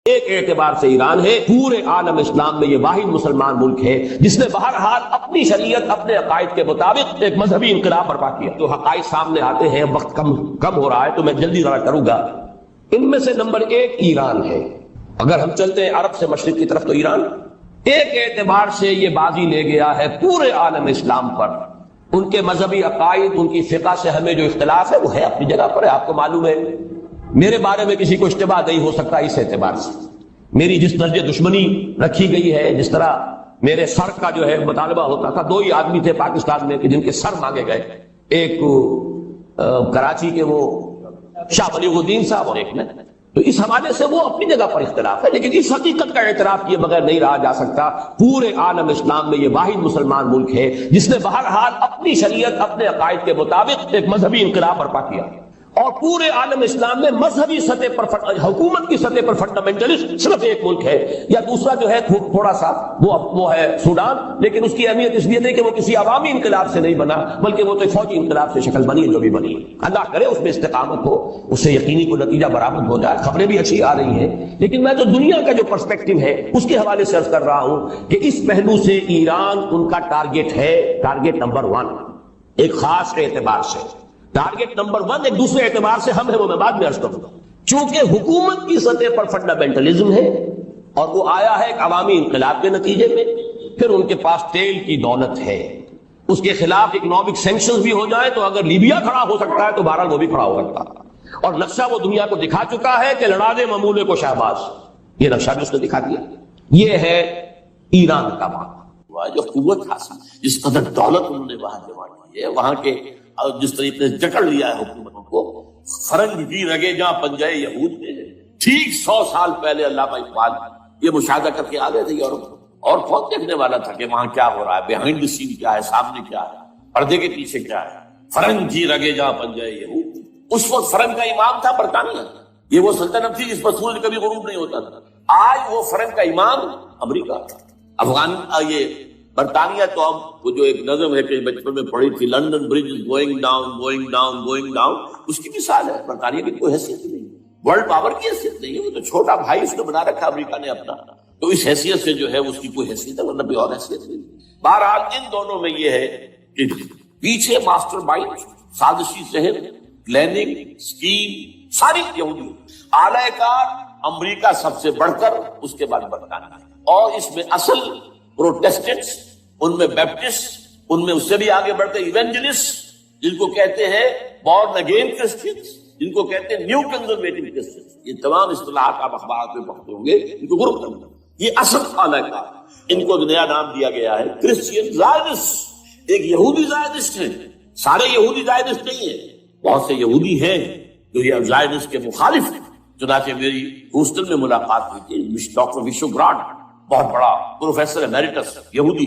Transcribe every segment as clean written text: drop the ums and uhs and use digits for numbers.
ایک اعتبار سے ایران ہے، پورے عالم اسلام میں یہ واحد مسلمان ملک ہے جس نے بہرحال اپنی شریعت اپنے عقائد کے مطابق ایک مذہبی انقلاب برپا کیا۔ جو حقائق سامنے آتے ہیں، وقت کم ہو رہا ہے تو میں جلدی ذرا کروں گا۔ ان میں سے نمبر 1 ایران ہے۔ اگر ہم چلتے ہیں عرب سے مشرق کی طرف تو ایران ایک اعتبار سے یہ بازی لے گیا ہے پورے عالم اسلام پر۔ ان کے مذہبی عقائد، ان کی فقہ سے ہمیں جو اختلاف ہے وہ ہے اپنی جگہ پر ہے، آپ کو معلوم ہے۔ میرے بارے میں کسی کو اشتباہ نہیں ہو سکتا اس اعتبار سے۔ میری جس درجے دشمنی رکھی گئی ہے، جس طرح میرے سر کا جو ہے مطالبہ ہوتا تھا، 2 ہی آدمی تھے پاکستان میں کہ جن کے سر مانگے گئے، ایک کراچی کے وہ شاہ ولی الدین صاحب اور ایک میں۔ تو اس حوالے سے وہ اپنی جگہ پر اختلاف ہے، لیکن اس حقیقت کا اعتراف کیے بغیر نہیں رہا جا سکتا۔ پورے عالم اسلام میں یہ واحد مسلمان ملک ہے جس نے بہرحال اپنی شریعت اپنے عقائد کے مطابق ایک مذہبی انقلاب برپا کیا، اور پورے عالم اسلام میں مذہبی سطح پر حکومت کی سطح پر فنڈامنٹلسٹ صرف ایک ملک ہے، یا دوسرا جو ہے تھوڑا سا وہ ہے سوڈان، لیکن اس کی اہمیت اس لیے نہیں کہ وہ کسی عوامی انقلاب سے نہیں بنا، بلکہ وہ تو فوجی انقلاب سے شکل بنی ہے جو بھی بنی۔ اللہ کرے اس میں استقامت ہو، اس سے یقینی کو نتیجہ برآمد ہو جائے۔ خبریں بھی اچھی آ رہی ہیں، لیکن میں تو دنیا کا جو پرسپیکٹو ہے اس کے حوالے سے عرض کر رہا ہوں کہ اس پہلو سے ایران ان کا ٹارگٹ ہے، ٹارگٹ نمبر 1 ایک خاص اعتبار سے۔ ٹارگٹ نمبر 1 ایک دوسرے اعتبار سے ہم ہے، وہ میں بعد میں عرض کروں گا۔ چونکہ حکومت کی سطح پر فنڈامنٹلزم ہے اور وہ آیا ہے ایک عوامی انقلاب کے نتیجے میں، پھر ان کے پاس تیل کی دولت ہے، اس کے خلاف اکنامک سینکشنز بھی ہو جائیں تو اگر لیبیا کھڑا ہو سکتا ہے تو بہرحال وہ بھی کھڑا ہو سکتا ہے، اور نقشہ وہ دنیا کو دکھا چکا ہے کہ لڑا دے ممولے کو شہباز، یہ نقشہ بھی اس نے دکھا دیا۔ یہ ہے ایران کا معاملہ، جو قوت حاصل، جس قدر دولت انہوں نے وہاں جمع کی ہے، وہاں کے جس طریقے سے جکڑ لیا ہے حکومتوں کو۔ فرنگ کی رگے جہاں پنجے یہود میں، ٹھیک 100 سال پہلے علامہ اقبال یہ مشاہدہ کر کے آ گئے تھے یورپ، اور کون دیکھنے والا تھا کہ وہاں کیا ہو رہا ہے، بیہائنڈ دی سین کیا ہے، سامنے کیا ہے، پردے کے پیچھے کیا ہے۔ فرنگ کی رگے جہاں پنجے یہود، اس وقت فرنگ کا امام تھا برطانیہ، یہ وہ سلطنت تھی جس پر سورج کبھی غروب نہیں ہوتا تھا۔ آج وہ فرنگ کا امام امریکہ، افغان، یہ برطانیہ تو اب وہ جو ایک نظم ہے کہ بچپن میں پڑھی تھی، London bridge is going down going down going down, اس کی مثال ہے۔ برطانیہ کی کوئی حیثیت نہیں، ورلڈ پاور کی حیثیت نہیں ہے، وہ تو چھوٹا بھائی اس نے بنا رکھا امریکہ نے اپنا، تو اس حیثیت سے جو ہے اس کی کوئی حیثیت ہے، ورنہ کوئی اور حیثیت نہیں۔ بہرحال ان دونوں میں یہ ہے کہ پیچھے ماسٹر مائنڈ، سازشی ذہن، پلاننگ، اسکیم ساری یہودی، اعلی کار امریکہ سب سے بڑھ کر، اس کے بعد برطانیہ، اور اس میں اصل پروٹیسٹنٹس، ان میں بیپٹسٹ، ان میں اس سے بھی آگے بڑھتے ایونجلسٹ، جن کو کہتے ہیں بورن اگین کرسچنس، جن کو کہتے ہیں نیو کنزرویٹو کرسچنس، یہ تمام اصطلاحات آپ اخبارات میں پڑھتے ہوں گے، ان کو گروپ کرنا۔ یہ اصل اعلی کار، ان کو نیا نام دیا گیا ہے کرسچین زائونسٹ۔ ایک یہودی زائونسٹ ہیں، سارے یہودی زائونسٹ نہیں ہیں، بہت سے یہودی ہیں جو یہ زائونسٹ کے مخالف ہیں۔ چنانچہ میری ہوسٹن میں ملاقات ہوئی تھی ڈاکٹر وشوگراڈ، بہت بڑا پروفیسر ایمیریٹس یہودی،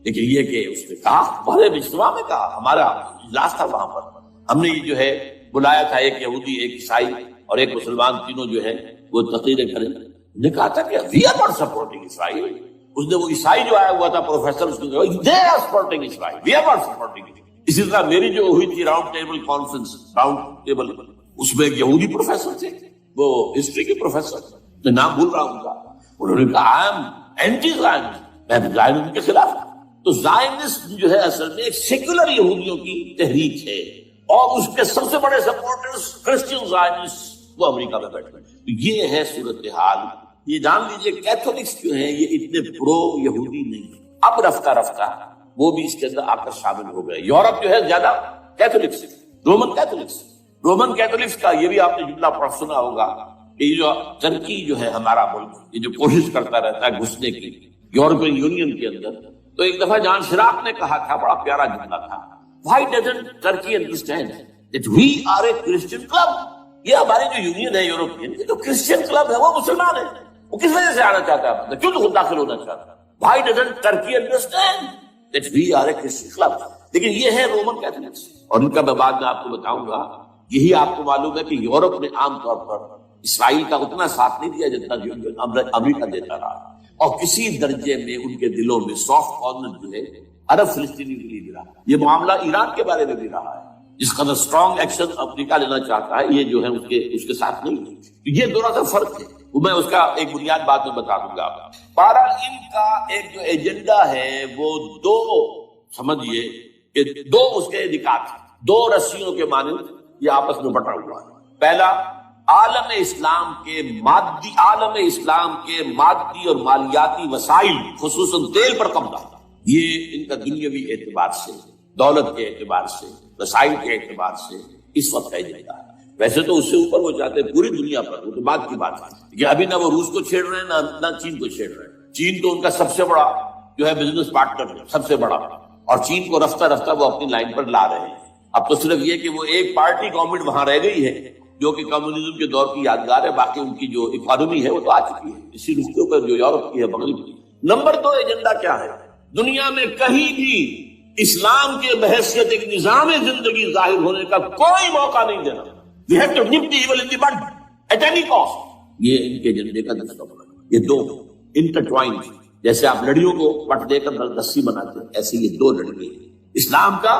لیکن یہ کہ اس نے کہا، بڑے اجتماع میں کہا، ہمارا اجلاس تھا وہاں پر، ہم نے جو ہے بلایا تھا ایک یہودی، ایک عیسائی اور ایک مسلمان، تینوں جو ہے وہ تقریریں کریں۔ نے کہا تھا کہ وی آر ناٹ سپورٹنگ اسرائیل۔ اس نے وہ عیسائی جو آیا ہوا تھا پروفیسر، اس نے کہا they are supporting Israel, we are not supporting. اسی طرح میری جو ہوئی تھی round table conference, round table, اس میں ایک یہودی پروفیسر تھے، وہ ہسٹری کے پروفیسر، میں نام بھول رہا ہوں ان کا، انہوں نے کہا آئی ایم اینٹی زائنسٹ، میں زائنسٹ کے خلاف۔ تو زائنسٹ جو ہے اصل میں ایک سیکولر یہودیوں کی تحریک ہے، اور اس کے سب سے بڑے سپورٹرز کرسچین زائنسٹ وہ امریکہ میں بیٹھے ہیں۔ یہ ہے صورتحال۔ یہ جان لیجئے کیتھولکس جو ہیں یہ اتنے پرو یہودی نہیں ہیں، اب رفتہ رفتہ وہ بھی اس کے اندر آ کر شامل ہو گئے۔ یورپ جو ہے زیادہ Catholics, Roman Catholics, Roman Catholics کا یہ بھی آپ نے جملہ پڑھ سنا ہوگا کہ یہ جو ترکی جو ہے ہمارا ملک، یہ جو کوشش کرتا رہتا ہے گھسنے کی یورپین یونین کے اندر، تو ایک دفعہ جان شراق نے کہا تھا، بڑا پیارا جملہ تھا، Why doesn't Turkey understand that we are a Christian club؟ یہ ہماری جو یونین ہے یورپین، یہ جو کرسچین کلب ہے وہ مسلمان ہے، وہ کس وجہ سے آنا چاہتا ہے، کیوں تو خود داخل ہونا چاہتا ہے؟ Why doesn't Turkey understand that we are a Christian club؟ لیکن یہ ہے رومن کیتھولکس، اور ان کا میں بعد میں آپ کو بتاؤں گا۔ یہی آپ کو معلوم ہے کہ یورپ نے عام طور پر اسرائیل کا اتنا ساتھ نہیں دیا جتنا امریکہ دیتا رہا، اور کسی درجے میں ان کے دلوں میں سافٹ کارنر جو ہے عرب فلسطینی کے لیے بھی رہا۔ یہ معاملہ ایران کے بارے میں بھی رہا ہے، جس قدر اسٹرانگ ایکشن امریکہ لینا چاہتا ہے، یہ جو ہے اس کے ساتھ نہیں ہے۔ یہ دونوں کا فرق ہے۔ میں اس کا ایک بنیاد بات میں بتا دوں گا. بہرحال ان کا ایک جو ایجنڈا ہے وہ دو سمجھیے کہ دو اس کے نکات ہیں، دو رسیوں کے مانند یہ آپس میں بٹا ہوا ہے. پہلا، عالم اسلام کے مادی اور مالیاتی وسائل خصوصاً تیل پر قبضہ، یہ ان کا دنیاوی اعتبار سے، دولت کے اعتبار سے، وسائل کے اعتبار سے اس وقت ہے ایجنڈا. ویسے تو اس سے اوپر وہ چاہتے ہیں پوری دنیا پر، وہ تو بات کی بات ہے کہ ابھی نہ وہ روس کو چھیڑ رہے ہیں نہ چین کو چھیڑ رہے ہیں. چین تو ان کا سب سے بڑا جو ہے بزنس پارٹنر ہے، سب سے بڑا، اور چین کو رفتہ رفتہ وہ اپنی لائن پر لا رہے ہیں. اب تو صرف یہ کہ وہ ایک پارٹی گورنمنٹ وہاں رہ گئی ہے جو کہ کمیونزم کے دور کی یادگار ہے، باقی ان کی جو اکانومی ہے وہ تو آ چکی ہے اسی رشتوں پر جو یورپ کی ہے، مغرب کی. نمبر 2 ایجنڈا کیا ہے؟ دنیا میں کہیں بھی اسلام کے بحیثیت ایک نظام زندگی ظاہر ہونے کا کوئی موقع نہیں دینا. We have to nip the evil in the bud at any cost. یہ ان کے ایجنڈے کا دوسرا ہے. یہ دو انٹرٹوائنڈ، جیسے آپ لڑیوں کو پٹ دے کر رسی بناتے ہیں، ایسے یہ دو لڑیے. اسلام کا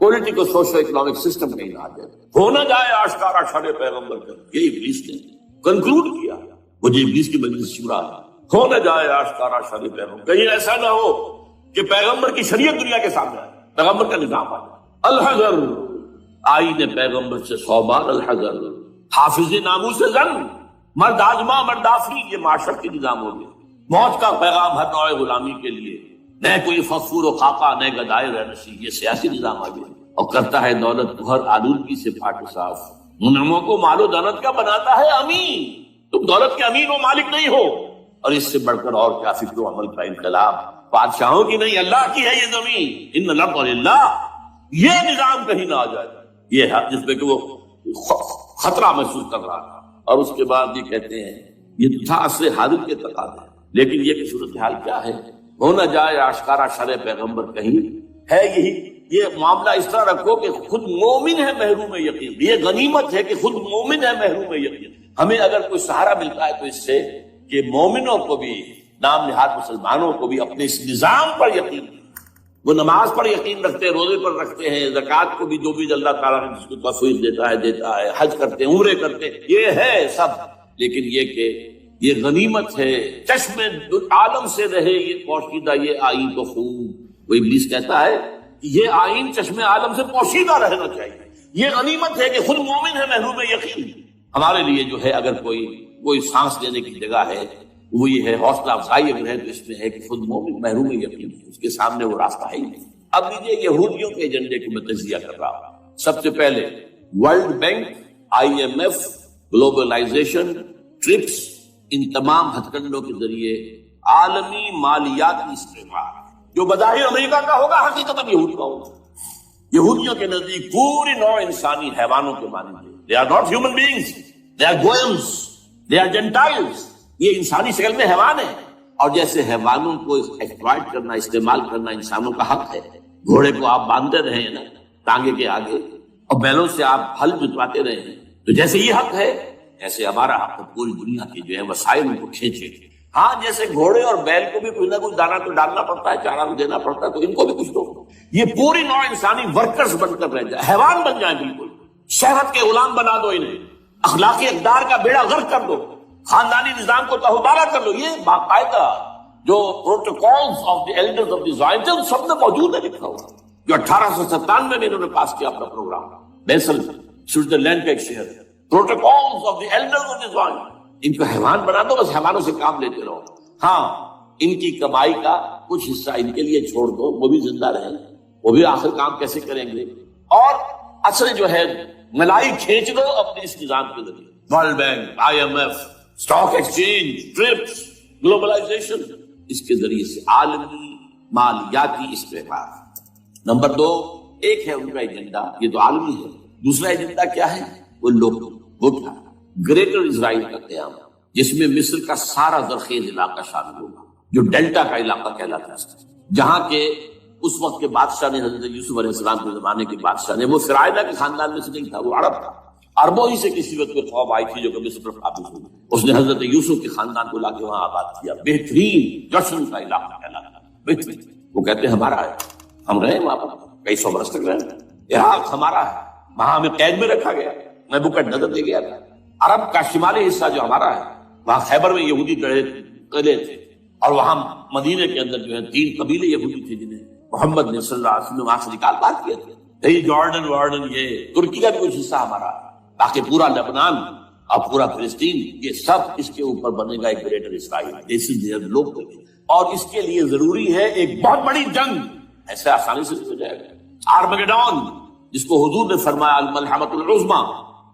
پولیٹیکل سوشو اکنامک سسٹم کا علاج ہے. ہونا جائے آشکارا شر پیغمبر کا، یہ ابلیس نے کنکلوڈ کیا. وہ جو ابلیس کی مجلس شورا ہے، ہونا جائے آشکارا شر پیغمبر. کہیں ایسا نہ ہو کہ پیغمبر کی شریعت دنیا کے سامنے آئے، پیغمبر کا نظام آئے. الحذر، آئین پیغمبر سے 100 بار الحذر. حافظ ناموس زن، مرد آزما مرد آفری، یہ معاشرت کے نظام ہو گئے. موت کا پیغام ہر نوع غلامی کے لیے، نہ کوئی فخور و خاکہ نہ گدائے رہنشی، یہ سیاسی نظام آ گیا. اور کرتا ہے دولت کو ہر آلودگی سے پاک و صاف. منعموں کو مال و دولت کا بناتا ہے امین. تم دولت کے امین و مالک نہیں ہو. اور اس سے بڑھ کر اور کیا فکر و عمل کا انقلاب. بادشاہوں کی نہیں، اللہ کی ہے یہ زمین. ان الارض للہ. یہ نظام کہیں نہ آ جائے، یہ ہے جس پہ کہ وہ خطرہ محسوس کر رہا تھا. اور اس کے بعد یہ کہتے ہیں یہ تھا عصر حاضر کے تقاضے. لیکن یہ کہ صورتحال کیا ہے؟ ہونا جائے آشکارا شرع پیغمبر کہیں ہے یہی. یہ معاملہ اس طرح رکھو کہ خود مومن ہے محروم یقین. یہ غنیمت ہے کہ خود مومن ہے محروم یقین. ہمیں اگر کوئی سہارا ملتا ہے تو اس سے کہ مومنوں کو بھی، نام نہاد مسلمانوں کو بھی اپنے اس نظام پر یقین. وہ نماز پر یقین رکھتے ہیں، روزے پر رکھتے ہیں، زکوٰۃ کو بھی جو بھی اللہ تعالیٰ نے جس کو تفویض دیتا ہے، حج کرتے ہیں، عمرے کرتے ہیں، یہ ہے سب. لیکن یہ کہ یہ غنیمت ہے، چشم عالم سے رہے یہ پوشیدہ یہ آئین تو خوب. وہ ابلیس کہتا ہے یہ آئین چشم عالم سے پوشیدہ رہنا چاہیے. یہ غنیمت ہے کہ خود مومن ہے محروم یقین. ہمارے لیے جو ہے اگر کوئی سانس لینے کی جگہ ہے وہ یہ ہے، حوصلہ افزائی اگر ہے تو اس میں ہے کہ خود مومن محروم یقین ہے، اس کے سامنے وہ راستہ ہے ہی نہیں. اب لیجیے یہودیوں کے ایجنڈے کو میں تجزیہ کر رہا ہوں. سب سے پہلے world bank, IMF، globalisation, TRIPS, ان تمام ہتھ کنڈوں کے ذریعے عالمی مالیاتی استعمال جو بظاہر امریکہ کا ہوگا حقیقت یہود کا ہوگا. یہودیوں کے نزدیک پوری نوع انسانی حیوانوں کے مانند ہے. They are not human beings, they are goyim, they are Gentiles. یہ انسانی شکل میں حیوان ہے، اور جیسے حیوانوں کو ایکسپلائٹ کرنا، استعمال کرنا انسانوں کا حق ہے. گھوڑے کو آپ باندھتے رہے ہیں نا ٹانگے کے آگے، اور بیلوں سے آپ ہل جتواتے رہے ہیں، تو جیسے یہ حق ہے ایسے ہمارا حق ہے پوری دنیا کے جو ہے وسائل ان کو کھینچے. ہاں جیسے گھوڑے اور بیل کو بھی کچھ نہ کچھ دانا تو ڈالنا پڑتا ہے، چارہ تو دینا پڑتا ہے، تو ان کو بھی کچھ دو. یہ پوری نوع انسانی ورکرز بن کر رہ جائے، حیوان بن جائیں بالکل. شہوت کے غلام بنا دو انہیں، اخلاقی اقدار کا بیڑا غرق کر دو، خاندانی نظام کو تہوبارہ کر لو. یہ باقاعدہ جو protocols of the elders of the زائنٹل سب میں موجود ہے، لکھا ہوا، جو 1897 میں انہوں نے پاس کیا اپنا پروگرام. بیسل سوئٹزرلینڈ کا ایک شہر ہے. Protocols of the elders of the زائنٹل. ان کو حیوان بنا دو، بس حیوانوں سے کام لیتے رہو. ہاں ان کی کمائی کا کچھ حصہ ان کے لیے چھوڑ دو، وہ بھی زندہ رہیں، وہ بھی آخر کام کیسے کریں گے. اور اصل جو ہے ملائی کھینچ دو اپنے اس نظام کے ذریعے. World bank, IMF، stock exchange, TRIPS, globalisation, اس کے ذریعے سے عالمی مالیاتی استعمال. نمبر 2 ایک ہے ان کا ایجنڈا، یہ تو عالمی ہے. دوسرا ایجنڈا کیا ہے؟ وہ لوگ وہ کیا گریٹر اسرائیل کا قیام، جس میں مصر کا سارا زرخیز علاقہ شامل ہوگا، جو ڈیلٹا کا علاقہ کہلاتا ہے، جہاں کے اس وقت کے بادشاہ نے، حضرت یوسف علیہ السلام کے زمانے کے بادشاہ نے، وہ فرعونہ کے خاندان میں سے نہیں تھا، وہ عرب تھا. عربوں ہی سے کسی وقت میں قوم آئی تھی جو کہ مصر پر قابض ہوئی. اس نے حضرت یوسف کے خاندان کو لا کے وہاں آباد کیا. بہترین جشن کا علاقہ کہلاتا ہے، بہترین. وہ کہتے ہیں ہمارا ہے، ہم رہے وہاں پر کئی 100 برس تک رہے. عراق ہمارا ہے، وہاں ہمیں قید میں رکھا گیا، نبوکدنضر دے گیا تھا. عرب کا شمالی حصہ جو ہمارا ہے، وہاں خیبر میں یہودی قلعے تھے، اور وہاں مدینے کے اندر جو ہے 3 قبیلے یہودی تھے جنہیں محمد نے صلی اللہ علیہ وسلم وہاں سے نکال بار کیا تھا۔ یہ جارڈن وارڈن، یہ ترکی کا بھی کچھ حصہ ہمارا، باقی پورا لبنان اور پورا فلسطین، یہ سب اس کے اوپر بنے گا ایک گریٹر اسرائیل، جیسے لوگ، اور اس کے لیے ضروری ہے ایک بہت بڑی جنگ، ایسے آسانی سے نہیں ہو جائے گا۔ آرمگیڈون، جس کو حضور نے فرمایا الملحمۃ العظمی،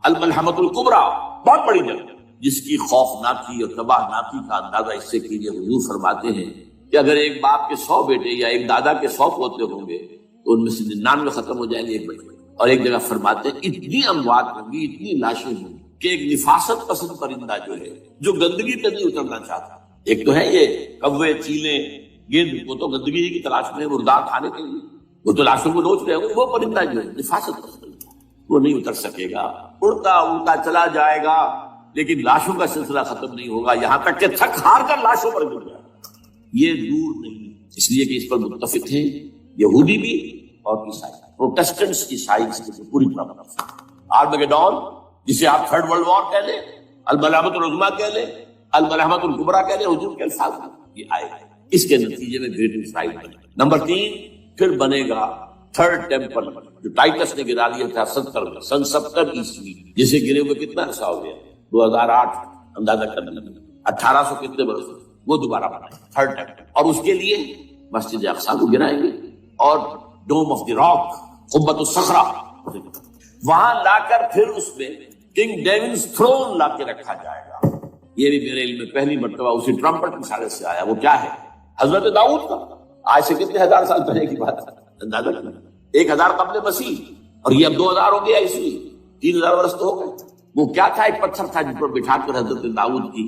الملحمۃ الکبریٰ، بہت بڑی جنگ، جس کی خوفناکی اور تباہناکی کا اندازہ اس سے کیجیے۔ حضور فرماتے ہیں کہ اگر ایک باپ کے 100 بیٹے یا ایک دادا کے 100 پوتے ہوں گے تو ان میں سے 99 ختم ہو جائیں گے، ایک بچے۔ اور ایک جگہ فرماتے ہیں اتنی اموات ہوں گی، اتنی لاشیں ہوں گی کہ ایک نفاست پسند پرندہ جو ہے، جو گندگی پہ نہیں اترنا چاہتا، ایک تو ہے یہ کوے، چیلیں، گرد، وہ تو گندگی کی تلاش میں مردار کھانے کے لیے، وہ تو لاشوں کو نوچ رہے ہوں، وہ پرندہ جو ہے نفاست پسند، وہ نہیں اتر سکے گا، اڑتا اڑتا چلا جائے گا، لیکن لاشوں کا سلسلہ ختم نہیں ہوگا، یہاں تک کہ تھک ہار کر لاشوں پر گر جائے۔ یہ دور نہیں، اس لیے کہ اس پر متفق ہیں یہودی بھی اور عیسائی، پروٹسٹنٹس عیسائی کی پوری طرح۔ آرمگیڈون، جسے آپ 3rd ورلڈ وار کہہ لیں، الملحمۃ العظمی کہہ لیں، الملحمۃ الکبریٰ کہہ لیں، حضور کے الفاظ یہ آئے گا۔ اس کے نتیجے میں گریٹ اسرائیل بنے۔ نمبر 3 پھر بنے گا 3rd ٹیمپل، جو ٹائٹس نے گرا دیا تھا 70 میں، سن 70 عیسوی، جسے گرے ہوئے کتنا عرصہ ہو گیا، 2008 اندازہ کرنا، 1800 کتنے برس، وہ دوبارہ بنائے 3rd ٹیمپل، اور اس کے لیے مسجد اقصی کو گرائیں گے، اور ڈوم آف دی راک، قبۃ الصخرہ، وہاں لا کر پھر اس میں کنگ ڈیونز تھرون لا کے رکھا جائے گا۔ یہ بھی میرے علم میں پہلی مرتبہ اسی ٹرمپٹ کی سارے سے آیا۔ وہ کیا ہے؟ حضرت داؤد کا، آج سے کتنے ہزار سال پہلے کی بات ہے، اندازہ کریں، 1000 قبل مسیح، اور یہ اب 2000 ہو گیا عیسوی، 3000 برس تو ہو گئے۔ وہ کیا تھا؟ ایک پتھر تھا جس پر بٹھا کر حضرت داؤد کی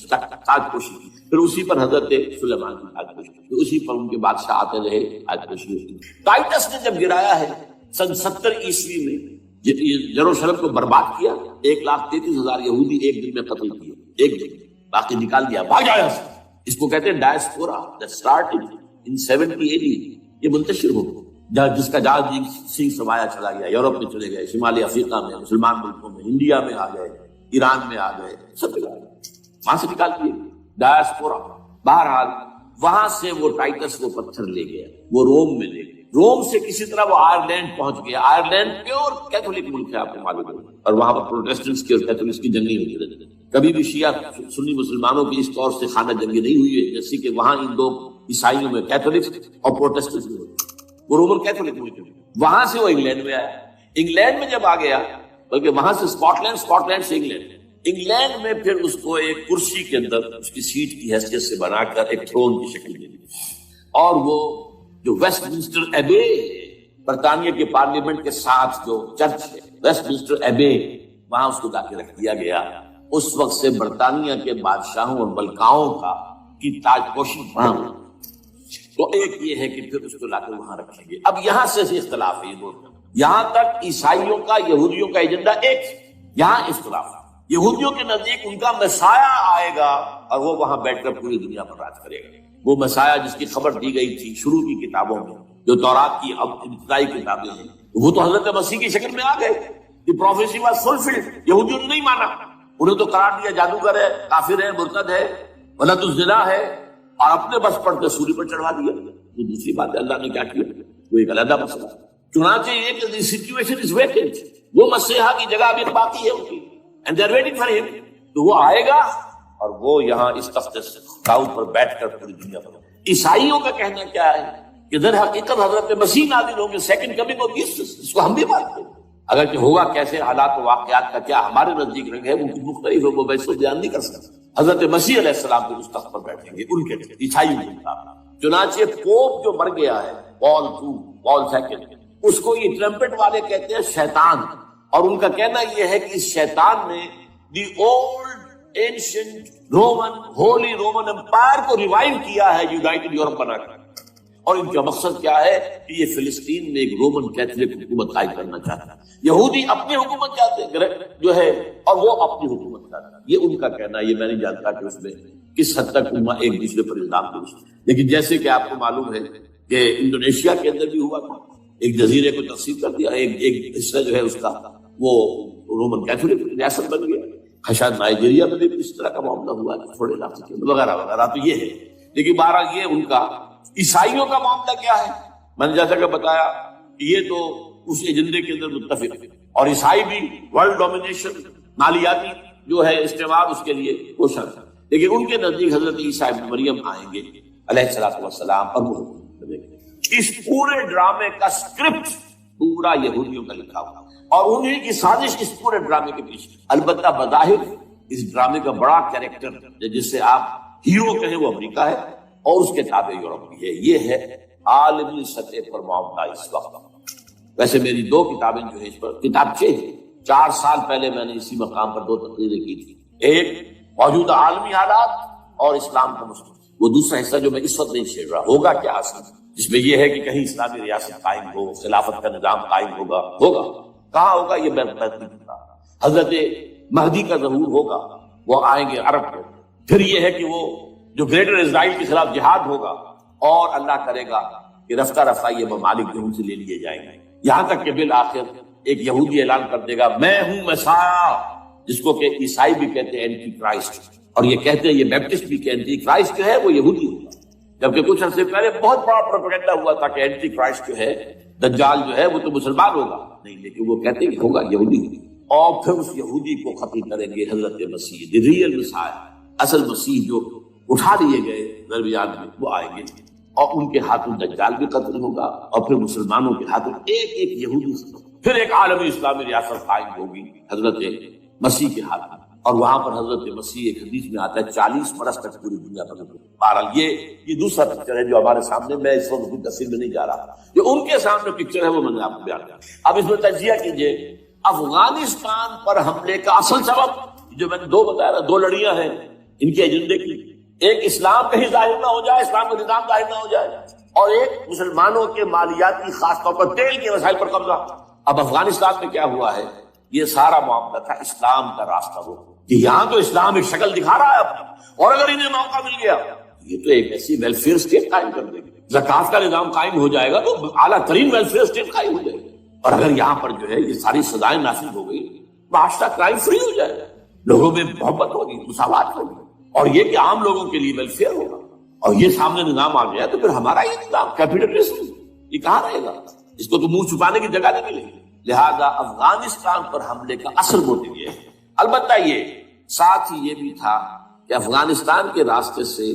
تاج پوشی کی، پھر اسی پر حضرت سلیمان کی تاج پوشی کی، اسی پر ان کے بادشاہ آتے رہے، تاج پوشی ہوتی۔ ٹائٹس نے جب گرایا ہے سن 70 عیسوی میں، یروشلم کو برباد کیا، 1,33,000 یہودی ایک دن میں قتل کیے، ایک دن، باقی نکال دیا، بھاگ جایا۔ اس کو کہتے ہیں diaspora, that started in 70 AD، یہ منتشر ہو گیا، جس کا جہاز سنگھ سمایا چلا گیا، یورپ میں چلے گئے، شمالی افریقہ میں، مسلمان ملکوں میں، انڈیا میں آ گئے، ایران میں آ گئے، سب جگہ وہاں سے نکال دیے ڈائسپورا۔ بہرحال وہاں سے وہ ٹائٹس وہ پتھر لے گیا، وہ روم میں لے گیا، روم سے کسی طرح وہ آئرلینڈ پہنچ گیا۔ آئرلینڈ پیور کیتھولک ملک ہے، آپ کو معلوم ہے، اور وہاں پر پروٹیسٹنٹس کی اور کیتھولکس کی جنگ نہیں ہوتی رہتی، کبھی بھی شیعہ سنی مسلمانوں کی اس طور سے خانہ جنگی نہیں ہوئی ہے جیسے کہ وہاں ان دو عیسائیوں میں کیتھولکس اور پروٹیسٹنٹس میں ہوئی۔ وہ رومن کیتھولک ملک ہے، وہاں سے وہ انگلینڈ میں آیا۔ انگلینڈ میں جب آ گیا، بلکہ وہاں سے اسکاٹ لینڈ سے انگلینڈ میں پھر اس کو ایک کرسی کے اندر اس کی سیٹ کی حیثیت سے بنا کر ایک تھرون کی شکل دے دی، اور وہ جو ویسٹ منسٹر ایبے، برطانیہ کے پارلیمنٹ کے ساتھ جو چرچ ہے ویسٹ منسٹر ایبے، وہاں اس کو لا کے رکھ دیا گیا۔ اس وقت سے برطانیہ کے بادشاہوں اور ملکاؤں کی تاج پوشی وہاں ہوئی۔ تو ایک یہ ہے کہ پھر اس کو لا کے وہاں رکھیں گے۔ اب یہاں سے اختلاف ہے، یہ دونوں، یہاں تک عیسائیوں کا یہودیوں کا ایجنڈا ایک، یہاں اختلاف ہے۔ یہودیوں کے نزدیک ان کا مسیح آئے گا اور وہ وہاں بیٹھ کر پوری دنیا پر راج کرے گا۔ وہ مسیح جس کی خبر دی گئی تھی شروع کی کتابوں میں، جو تورات کی اب ابتدائی کتابیں ہیں، وہ تو حضرت مسیح کی شکل میں آ گئے۔ دی پروفیسی واز فلفلڈ۔ یہودیوں نے نہیں مانا، انہیں تو قرار دیا جادوگر ہے، کافر ہے، مرتد ہے، ولد الزنا ہے، اور اپنے بس پڑھ کے سولی پر چڑھا دیا۔ وہ دوسری بات ہے، اللہ نے کیا کیا، وہ ایک علیحدہ مسئلہ۔ چنانچہ یہ کہ دی سچویشن از ویکنٹ، وہ مسیحا کی جگہ ابھی باقی ہے ان کی، and they are waiting for ہم، تو وہ آئے گا اور وہ یہاں اس تخت داؤد پر بیٹھ کر پوری دنیا پر۔ عیسائیوں کا کہنا کیا ہے کہ در حقیقت حضرت مسیح نازل ہوں گے، سیکنڈ کمنگ آف جیسس، اس کو ہم بھی مانتے ہیں۔ اگر کہ ہوگا کیسے، حالات و واقعات کا کیا ہمارے نزدیک رنگ ہے وہ مختلف ہے، وہ ویسے بیان نہیں کر سکتے۔ حضرت مسیح علیہ السلام کو اس تخت پر بیٹھیں گے ان کے عیسائیوں کے خلاف۔ چنانچہ پوپ جو مر گیا ہے، پال سیکنڈ، اس کو یہ ٹرمپٹ والے کہتے ہیں شیطان، اور ان کا کہنا یہ ہے کہ اس شیطان نے the old ancient Roman holy Roman empire کو ریوائو کیا ہے، یونائٹڈ یورپ بنا کر، اور ان کا مقصد کیا ہے کہ یہ فلسطین میں ایک رومن کیتھولک حکومت قائم کرنا چاہتا ہے۔ یہودی اپنی حکومت چاہتے جو ہے، اور وہ اپنی حکومت چاہتا ہے، یہ ان کا کہنا ہے۔ یہ میں نہیں جانتا کہ اس میں کس حد تک امہ ایک دوسرے پر الزام درست، لیکن جیسے کہ آپ کو معلوم ہے کہ انڈونیشیا کے اندر بھی ہوا تھا، ایک جزیرے کو تقسیم کر دیا، ایک حصہ جو ہے اس کا وہ رومن کیتھولک ریاست بن گیا۔ شاید نائجیریا میں بھی اس طرح کا معاملہ ہوا ہے تھوڑے علاقے کے وغیرہ وغیرہ، تو یہ ہے۔ لیکن بہرحال یہ ان کا عیسائیوں کا معاملہ کیا ہے، میں نے جیسا کہ بتایا کہ یہ تو اس ایجنڈے کے اندر متفق ہے، اور عیسائی بھی ورلڈ ڈومینیشن مالیاتی جو ہے استعمال اس کے لیے کوشاں ہے، لیکن ان کے نزدیک حضرت عیسیٰ ابن مریم آئیں گے علیہ الصلوۃ والسلام، اور وہ اس پورے ڈرامے کا اسکرپٹ پورا یہودیوں کا لکھا ہوا، اور انہی کی سازش اس پورے ڈرامے کے پیچھے۔ البتہ بظاہر اس ڈرامے کا بڑا کیریکٹر جس سے آپ ہیرو کہیں وہ امریکہ ہے، اور اس کے تابع یورپ بھی ہے۔ یہ ہے عالمی سطح پر معاملہ اس وقت۔ ویسے میری 2 کتابیں جو ہیں اس پر کتابچے ہیں، 4 سال پہلے میں نے اسی مقام پر 2 تقریریں کی تھی، ایک موجودہ عالمی حالات اور اسلام کا مستقبل، وہ دوسرا حصہ جو میں اس وقت نہیں چھیڑ رہا، ہوگا کیا اصل، جس میں یہ ہے کہ کہیں اسلامی ریاست قائم ہو، خلافت کا نظام قائم ہوگا کہاں ہوگا یہ میں نہیں کرتا۔ حضرت مہدی کا ظہور ہوگا، وہ آئیں گے عرب کو، پھر یہ ہے کہ وہ جو گریٹر اسرائیل کے خلاف جہاد ہوگا، اور اللہ کرے گا کہ رفتہ رفتہ یہ ممالک جو ان سے لے لیے جائیں گے، یہاں تک کہ بالآخر ایک یہودی اعلان کر دے گا میں ہوں مسیح، جس کو کہ عیسائی بھی کہتے ہیں اینٹی کرائسٹ، اور یہ کہتے ہیں یہ بیپٹسٹ بھی کہ اینٹی کرائسٹ جو ہے وہ یہودی ہوگا، جبکہ کچھ عرصے پہلے بہت بڑا پروپیگنڈا ہوا تھا کہ اینٹی کرائسٹ جو ہے دجال جو ہے وہ تو مسلمان ہوگا، نہیں، لیکن وہ کہتے ہیں کہ ہوگا یہودی، اور پھر اس یہودی کو ختم کریں گے حضرت مسیح، دی ریئل مسیح، اصل مسیح جو اٹھا لیے گئے درمیان میں، وہ آئیں گے، اور ان کے ہاتھوں دجال بھی قتل ہوگا، اور پھر مسلمانوں کے ہاتھوں ایک ایک یہودی، پھر ایک عالمی اسلامی ریاست قائم ہوگی حضرت مسیح کے ہاتھ، اور وہاں پر حضرت مسیح ایک حدیث میں آتا ہے 40 برس تک پوری دنیا پر۔ بہرحال یہ دوسرا پکچر ہے جو ہمارے سامنے، میں اس وقت کوئی تفصیل میں نہیں جا رہا، جو ان کے سامنے پکچر ہے وہ میں نے آپ کو بیان کیا۔ اب اس میں تجزیہ کیجئے افغانستان پر حملے کا اصل سبب جو میں نے 2 بتایا، 2 لڑیاں ہیں ان کے ایجنڈے کی، ایک اسلام کہیں ظاہر نہ ہو جائے، اسلام کا نظام ظاہر نہ ہو جائے، اور ایک مسلمانوں کے مالیاتی خاص طور پر تیل کے وسائل پر قبضہ۔ اب افغانستان میں کیا ہوا ہے، یہ سارا معاملہ تھا اسلام کا راستہ ہو کہ یہاں تو اسلام ایک شکل دکھا رہا ہے اپنی، اور اگر انہیں موقع مل گیا یہ تو ایک ایسی ویلفیئر اسٹیٹ قائم کر دے گی، زکوٰۃ کا نظام قائم ہو جائے گا تو اعلیٰ ترین ویلفیئر اسٹیٹ قائم ہو جائے گی، اور اگر یہاں پر جو ہے یہ ساری سزائیں نافذ ہو گئی، معاشرہ کرائم فری ہو جائے گا، لوگوں میں محبت ہوگی، مساوات ہوگی، اور یہ کہ عام لوگوں کے لیے ویلفیئر ہوگا، اور یہ سامنے نظام آ گیا تو پھر ہمارا یہ نظام کیپیٹلزم یہ کہاں رہے گا، اس کو تو منہ چھپانے کی جگہ نہیں ملے گی۔ لہذا افغانستان پر حملے کا اصل موٹو یہ ہے۔ البتہ یہ ساتھ ہی یہ بھی تھا کہ افغانستان کے راستے سے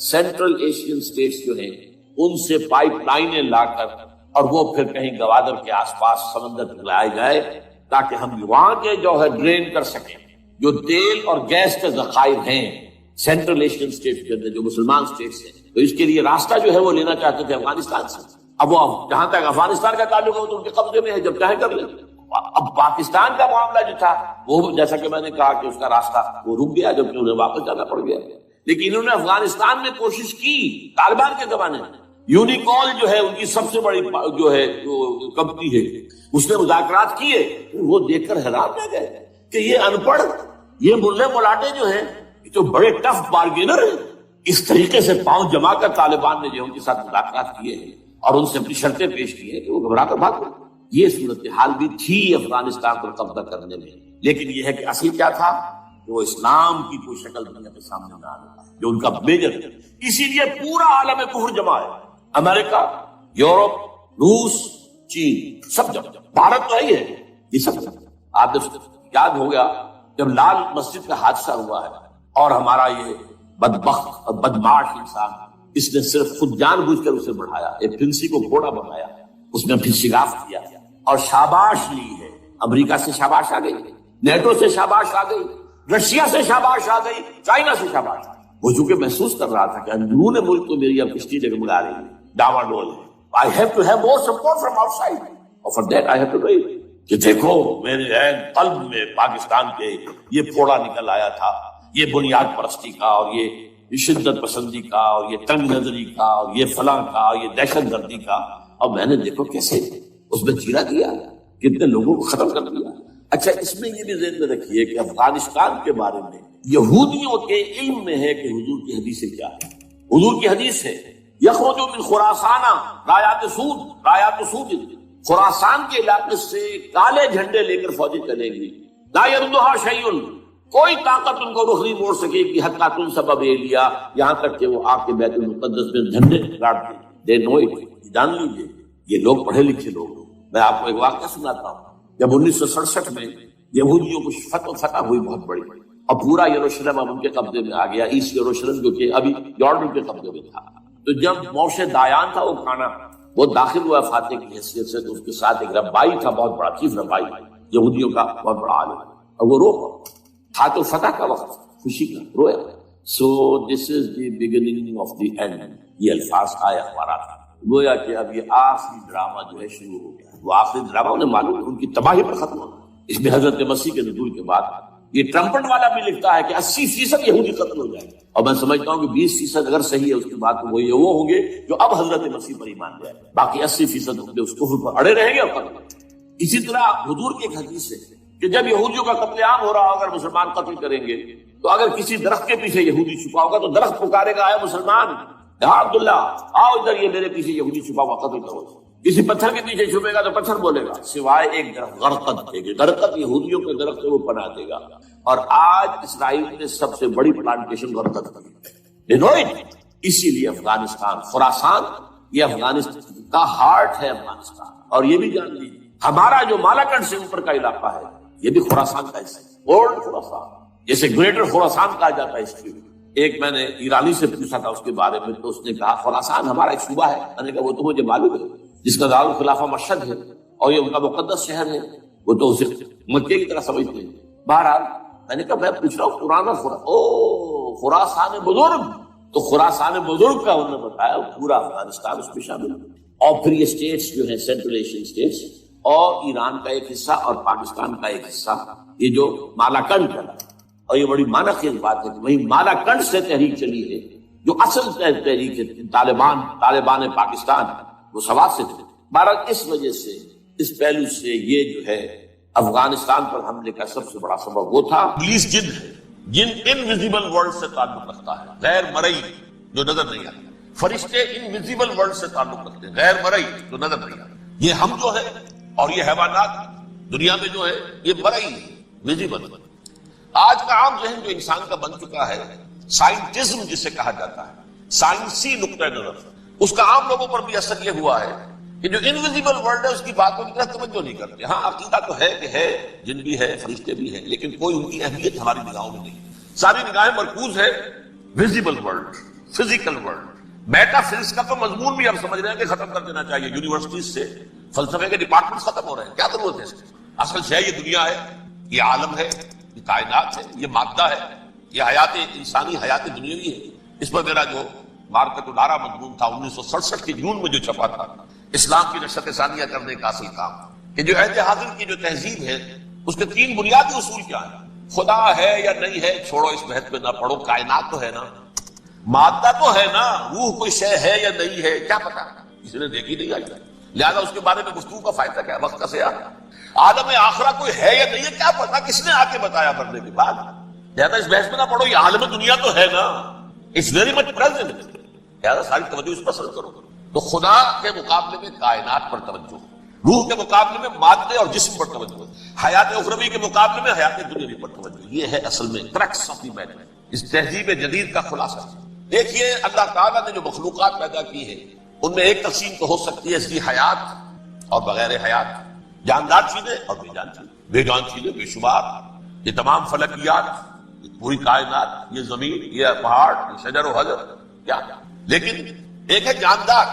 سینٹرل ایشین سٹیٹس جو ہیں ان سے پائپ لائنیں لا کر، اور وہ پھر کہیں گوادر کے آس پاس سمندر تک لائے جائے تاکہ ہم وہاں کے جو ہے ڈرین کر سکیں جو تیل اور گیس کے ذخائر ہیں سینٹرل ایشین سٹیٹس کے اندر جو مسلمان سٹیٹس ہیں، تو اس کے لیے راستہ جو ہے وہ لینا چاہتے تھے افغانستان سے۔ اب وہ جہاں تک افغانستان کا تعلق ہے تو ان کے قبضے میں ہے، جب چاہے کر لیں۔ اب پاکستان کا معاملہ جو تھا وہ جیسا کہ میں نے کہا کہ اس کا راستہ وہ رک گیا، جبکہ انہیں واپس جانا پڑ گیا، لیکن انہوں نے افغانستان میں کوشش کی طالبان کے زمانے میں۔ یونیکول جو ہے ان کی سب سے بڑی جو ہے کمپنی ہے، اس نے مذاکرات کیے، وہ دیکھ کر حیران رہ گئے کہ یہ ان پڑھ، یہ ملے ملاٹے جو ہیں یہ تو بڑے ٹف بارگینر ہیں۔ اس طریقے سے پاؤں جما کر طالبان نے جو ان کے ساتھ مذاکرات کیے ہیں اور ان سے اپنی شرطیں پیش کی ہیں کہ وہ گھبرا کر بھاگ گئے۔ یہ صورتحال بھی تھی افغانستان پر قبضہ کرنے میں، لیکن یہ ہے کہ اصل کیا تھا کہ وہ اسلام کی کوئی شکل دنیا کے سامنے نہ آنا جو ان کا میجر ہے۔ اسی لیے پورا عالم کفر جمع ہے، امریکہ، یورپ، روس، چین، سب جمع، بھارت تو ہے یہ سب جمع۔ آپ یاد ہو گیا جب لال مسجد کا حادثہ ہوا ہے اور ہمارا یہ بدبخت اور بدمعاش انسان اس نے صرف خود جان بوجھ کر اسے بڑھایا، ایک پھنسی کو گھوڑا بنایا، اس میں پھر شگاف کیا اور شاباش لی ہے۔ امریکہ سے شاباش آ گئی، نیٹو سے شاباش آ گئی، رشیا سے شاباش آ گئی، چائنا سے شاباش آ گئی۔ وہ چونکہ محسوس کر رہا تھا کہ اندرون ملک تو میری اب کشتی ڈگمگا رہی ہے، ڈاوا ڈول ہے، I have to have more support from outside, اور for that I have to do it۔ کہ دیکھو میرے عین قلب میں پاکستان کے یہ پھوڑا نکل آیا تھا، یہ بنیاد پرستی کا اور یہ شدت پسندی کا اور یہ تنگ نظری کا اور یہ فلاں کا اور یہ دہشت گردی کا، اور میں نے دیکھو کیسے اس میں چیرا دیا، کتنے لوگوں کو ختم کر دیا۔ اچھا اس میں یہ بھی ذہن میں رکھیے کہ افغانستان کے بارے میں یہودیوں کے علم میں ہے کہ حضور کی حدیث کیا ہے۔ حضور کی حدیث ہے یخرج من خراسان رایات سود، خراسان کے علاقے سے کالے جھنڈے لے کر فوجی چلیں گی، لا یردھا شیء، کوئی طاقت ان کو رخ نہیں موڑ سکے کہ حتیٰ تم سبب یہ لیا، یہاں تک کہ وہ آ کے بیت المقدس میں جھنڈے گاڑ دیں. دے نو اٹ، جان لیجیے یہ لوگ پڑھے لکھے لوگ. میں آپ کو ایک واقعہ سناتا ہوں. جب 1967 میں یہودیوں کو فتح ہوئی بہت بڑی، اور پورا یروشلم اب ان کے قبضے میں آ گیا، ایسٹ یروشلم جو کہ ابھی جارڈن کے قبضے میں تھا. تو جب موشے دایان تھا وہ کھانا، وہ داخل ہوا فاتح کی حیثیت سے، تو اس کے ساتھ ایک ربائی تھا بہت بڑا، چیف ربائی یہودیوں کا بہت بڑا عالم، اور وہ رو تھا. تو فتح کا وقت، خوشی کا، رویا. So this is the beginning of the end. یہ الفاظ آئے اخبارات، گویا کہ اب یہ آخری ڈرامہ جو ہے شروع ہو گیا. وہ آخری ڈرامہ انہیں معلوم ہے ان کی تباہی پر ختم ہونا. اس میں حضرت مسیح کے نزول کے بعد یہ ٹرمپٹ والا بھی لکھتا ہے کہ 80% یہودی قتل ہو جائے گا، اور میں سمجھتا ہوں کہ 20% اگر صحیح ہے اس کے بعد وہ ہوں گے جو اب حضرت مسیح پر ایمان لے آئے. باقی 80% ہوں گے اس کفر پر اڑے رہیں گے اور قتل. اسی طرح حضور کی ایک حدیث ہے کہ جب یہودیوں کا قتل عام ہو رہا ہوگا، اگر مسلمان قتل کریں گے تو اگر کسی درخت کے پیچھے یہودی چھپا ہوگا تو درخت پکارے گا، اے مسلمان، یا عبداللہ آؤ ادھر، یہ میرے پیچھے یہودی چھپا ہوا، قتل کرو. کسی پتھر کے پیچھے چھپے گا تو پتھر بولے گا، سوائے ایک درخت غرقد دے گا. غرقد یہودیوں کے درخت سے وہ پناہ دے گا. اور آج اسرائیل نے سب سے بڑی پلانٹیشن غرقد کی. اسی لیے افغانستان، خراسان، یہ افغانستان کا ہارٹ ہے افغانستان. اور یہ بھی جان لیجیے ہمارا جو مالاکنڈ سے اوپر کا علاقہ ہے یہ بھی خراسان کا حصہ ہے. اولڈ خراسان، جیسے گریٹر خراسان کہا جاتا ہے اس کی. ایک میں نے ایرانی سے پوچھا تھا اس کے بارے میں، تو اس نے کہا خراسان ہمارا ایک صوبہ ہے. میں نے کہا وہ تو مجھے معلوم ہے، جس کا دارالخلافہ مشہد ہے اور یہ ان کا مقدس شہر ہے، وہ تو اسے مکے کی طرح سمجھتے ہیں. بہرحال میں نے کہا میں پوچھ رہا ہوں پرانا خراسان بزرگ. تو خراسان بزرگ کا انہوں نے بتایا پورا افغانستان اس میں شامل ہے. اور پھر یہ اسٹیٹس جو ہیں سینٹرل ایشین اسٹیٹس، اور ایران کا ایک حصہ اور پاکستان کا ایک حصہ، یہ جو مالاکنڈ ہے. اور یہ بڑی معنی بات ہے کہ وہی مالاکنڈ سے تحریک چلی ہے جو اصل تحریک ہے طالبان پاکستان، وہ سوات سے تھے. بہرحال اس وجہ سے، اس پہلو سے یہ جو ہے افغانستان پر حملے کا سب سے بڑا سبب وہ تھا. ابلیس جن ہے، جن انویزیبل ورلڈ سے تعلق رکھتا ہے، غیر مرئی جو نظر نہیں آتا. فرشتے انویزیبل ورلڈ سے تعلق رکھتے ہیں، غیر مرئی جو نظر نہیں آتا. یہ ہم جو ہے اور یہ حیوانات دنیا میں جو ہے یہ مرئی ویزیبل. آج کا عام ذہن جو انسان کا بن چکا ہے، سائنٹزم جسے کہا جاتا ہے، سائنسی نقطہ نظر، اس کا عام لوگوں پر بھی اثر یہ ہوا ہے کہ جو انویزیبل ورلڈ ہے اس کی باتوں کی طرف توجہ نہیں کرتے. ہاں عقیدہ تو ہے کہ ہے، جن بھی ہے، فرشتے بھی ہیں، لیکن کوئی ان کی اہمیت ہماری نگاہوں میں نہیں. ساری نگاہیں مرکوز ہے visible world, physical world. Meta physics کا تو مضمون بھی اب سمجھ رہے ہیں کہ ختم کر دینا چاہیے. یونیورسٹیز سے فلسفے کے ڈپارٹمنٹ ختم ہو رہے ہیں. کیا ضرورت ہے اس کی؟ اصل شے یہ دنیا ہے، یہ عالم ہے، یہ کائنات ہے، یہ مادہ ہے، یہ حیات انسانی، حیات دنیاوی ہے. اس پر میرا جو مارکت الارا مضمون تھا 1967 کے جون میں جو چھپا تھا، اسلام کی نشرت ثانیہ کرنے کا اصل کام، کہ جو عہد حاضر کی جو تہذیب ہے اس کے 3 بنیادی اصول کیا ہیں. خدا ہے یا نہیں ہے چھوڑو، اس بحث پہ نہ پڑھو. کائنات تو ہے نا، مادہ تو ہے نا، روح کوئی شے ہے یا نہیں ہے کیا پتا، کسی نے دیکھی نہیں آئی. لہذا اس کے بارے میں گفتگو کا فائدہ کیا؟ وقت کا سیاح. عالم آخرہ کوئی ہے یا نہیں ہے کیا پتا، کس نے آ کے بتایا مرنے کے بعد. لہذا اس بحث میں نہ پڑھو، یہ عالم دنیا تو ہے نا، اٹس ویری مچ پریزنٹ. لہذا ساری توجہ اس پر سر کرو. تو خدا کے مقابلے میں کائنات پر توجہ، روح کے مقابلے میں مادے اور جسم پر توجہ، حیات اخروی کے مقابلے میں حیات دنیاوی پر توجہ. یہ ہے اصل میں کرکس آف دی میٹر، اس تہذیب جدید کا خلاصہ. دیکھیے اللہ تعالیٰ نے جو مخلوقات پیدا کی ہے ان میں ایک تقسیم تو ہو سکتی ہے اس کی حیات اور بغیر حیات، جاندار چیزیں اور بے جان چیزیں. بے جان چیزیں بے شمار، یہ تمام فلکیات، پوری کائنات، یہ زمین، یہ پہاڑ، یہ شجر و حجر، کیا. لیکن ایک ہے جاندار.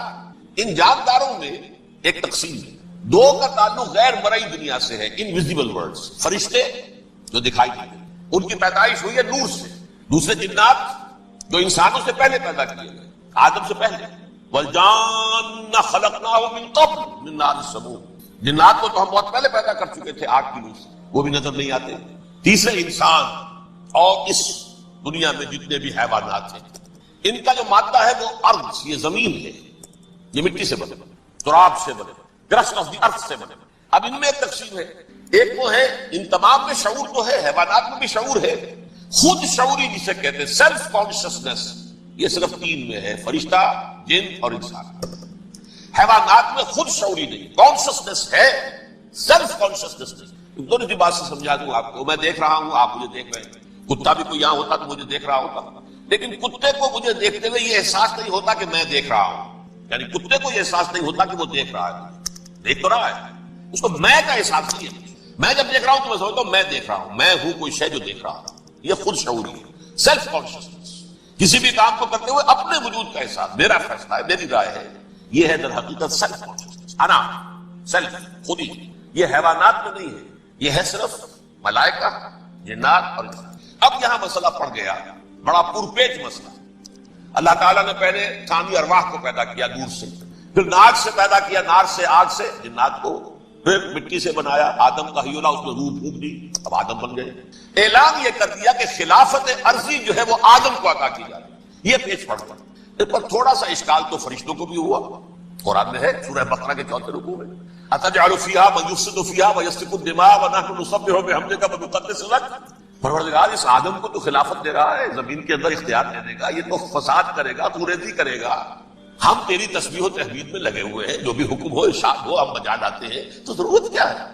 ان جانداروں میں ایک تقسیم ہے. 2 کا تعلق غیر مرئی دنیا سے ہے، انویزیبل ورلڈز. فرشتے جو دکھائی دیتے ہیں، ان کی پیدائش ہوئی ہے نور سے. دوسرے جنات جو انسانوں سے پہلے پیدا کیے گئے، آدم سے پہلے. والجان خلقناه من قبل من نار السموم. جنات کو تو ہم بہت پہلے پیدا کر چکے تھے آگ کی نور سے، وہ بھی نظر نہیں آتے. تیسرے انسان اور اس دنیا میں جتنے بھی حیوانات ہیں، ان کا جو مادہ ہے وہ ارض، یہ زمین ہے، یہ مٹی سے بنے، تراب سے بنے، کرسٹ آف دی ارتھ سے بنے. اب ان میں ایک تقسیم ہے. ایک وہ ہے ان تمام میں شعور تو ہے، حیوانات میں بھی شعور ہے، خود شعوری جسے کہتے ہیں سیلف کانشسنس. یہ صرف 3 میں ہے، فرشتہ، جن اور انسان. حیوانات میں خود شعوری نہیں، کانشسنس ہے، سیلف کانشسنس نہیں. دونوں کی بات سے سمجھا دوں آپ کو. میں دیکھ رہا ہوں، آپ مجھے دیکھ رہے ہیں. کتا بھی کوئی یہاں ہوتا تو مجھے دیکھ رہا ہوتا، لیکن کتے کو مجھے دیکھتے ہوئے یہ احساس نہیں ہوتا کہ میں دیکھ رہا ہوں، یعنی کتے کو یہ احساس نہیں ہوتا کہ وہ دیکھ رہا ہے، دیکھ تو رہا ہے، اس کو میں کا احساس نہیں ہے۔ میں جب دیکھ رہا ہوں تو میں سمجھتا ہوں میں دیکھ رہا ہوں، میں ہوں کوئی شے جو دیکھ رہا ہوں۔ یہ خود شعوری ہے، سیلف کانشیسنس، کسی بھی کام کو کرتے ہوئے اپنے وجود کا احساس، میرا فیصلہ ہے، میری رائے ہے، یہ ہے در حقیقت سیلف کانشیسنس، انا، سیلف، خودی۔ یہ حیوانات میں نہیں ہے، یہ ہے صرف ملائکہ، جنات اور انسان۔ اب یہاں مسئلہ پڑ گیا، بڑا پرپیچ مسئلہ۔ اللہ تعالیٰ نے پہلے ثانی ارواح کو پیدا کیا دور سے، پھر ناک سے پیدا کیا، نار سے، آگ سے جنات کو، پھر مٹی سے بنایا، آدم کا ہیولا، اس میں روح پھونک دی، اب آدم بن گئے۔ اعلان یہ کر دیا کہ خلافت عرضی جو ہے وہ آدم کو عطا کی جائے، یہ پیچ پڑ گیا۔ اس پر تھوڑا سا اشکال تو فرشتوں کو بھی ہوا، قرآن میں ہے سورہ بقرہ کے 4 رکوع میں، اتجعل فیہا من یفسد فیہا ویسفک الدماء ونحن نسبح بحمدک ونقدس لک۔ پروردگار اس آدم کو تو خلافت دے رہا ہے، زمین کے اندر اختیار دے دے گا، یہ تو فساد کرے گا، توریزی کرے گا، ہم تیری تسبیح و تحمید میں لگے ہوئے ہیں، جو بھی حکم ہو ارشاد ہو ہم بجا لاتے ہیں، تو ضرورت کیا ہے؟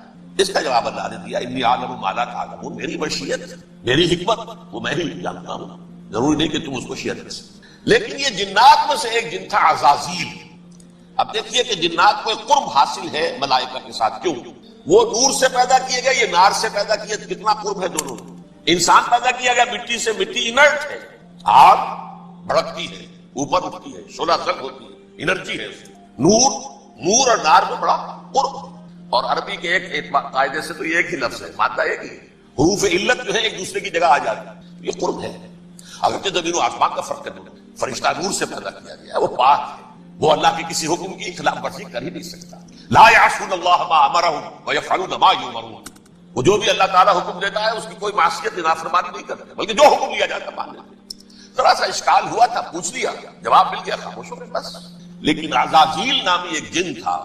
اس کا جواب اللہ نے دیا، انی اعلم ما لا تعلمون، میری مشیت، میری حکمت وہ میں ہی جانتا ہوں، ضروری نہیں کہ تم اس کو شیئر کر سکتے۔ لیکن یہ جنات میں سے ایک جن تھا عزازیل۔ اب دیکھیے کہ جنات کو ایک قرب حاصل ہے ملائکہ کے ساتھ، کیوں؟ وہ نور سے پیدا کیے گئے، یہ نار سے پیدا کیے، کتنا قرب ہے دونوں۔ انسان پیدا کیا گیا مٹی سے، مٹی انرٹ ہے، آگ بھڑکتی ہے، اوپر اٹھتی ہے، شعلہ زنگ ہوتی ہے، انرجی ہے۔ نور اور نار میں بڑا قرب، اور عربی کے ایک قاعدے سے تو یہ ایک ہی لفظ ہے، مادہ ایک ہی، حروف علت جو ہے ایک دوسرے کی جگہ آ جاتی ہے، یہ قرب ہے۔ اگرچہ زمین و آسمان کا فرق ہے، فرشتہ نور سے پیدا کیا گیا ہے، وہ پاک ہے، وہ اللہ کے کسی حکم کی خلاف ورزی کر ہی نہیں سکتا۔ لا یعصون اللہ ما امرهم ویفعلون ما یؤمرون، وہ جو بھی اللہ تعالیٰ حکم دیتا ہے اس کی کوئی معصیت نافرمانی نہیں کرتے، بلکہ جو حکم لیا جاتا مان لیتے۔ ذرا سا اشکال ہوا تھا، پوچھ لیا، جواب مل گیا، خاموش ہو گئے بس۔ لیکن عزازیل نامی ایک جن تھا،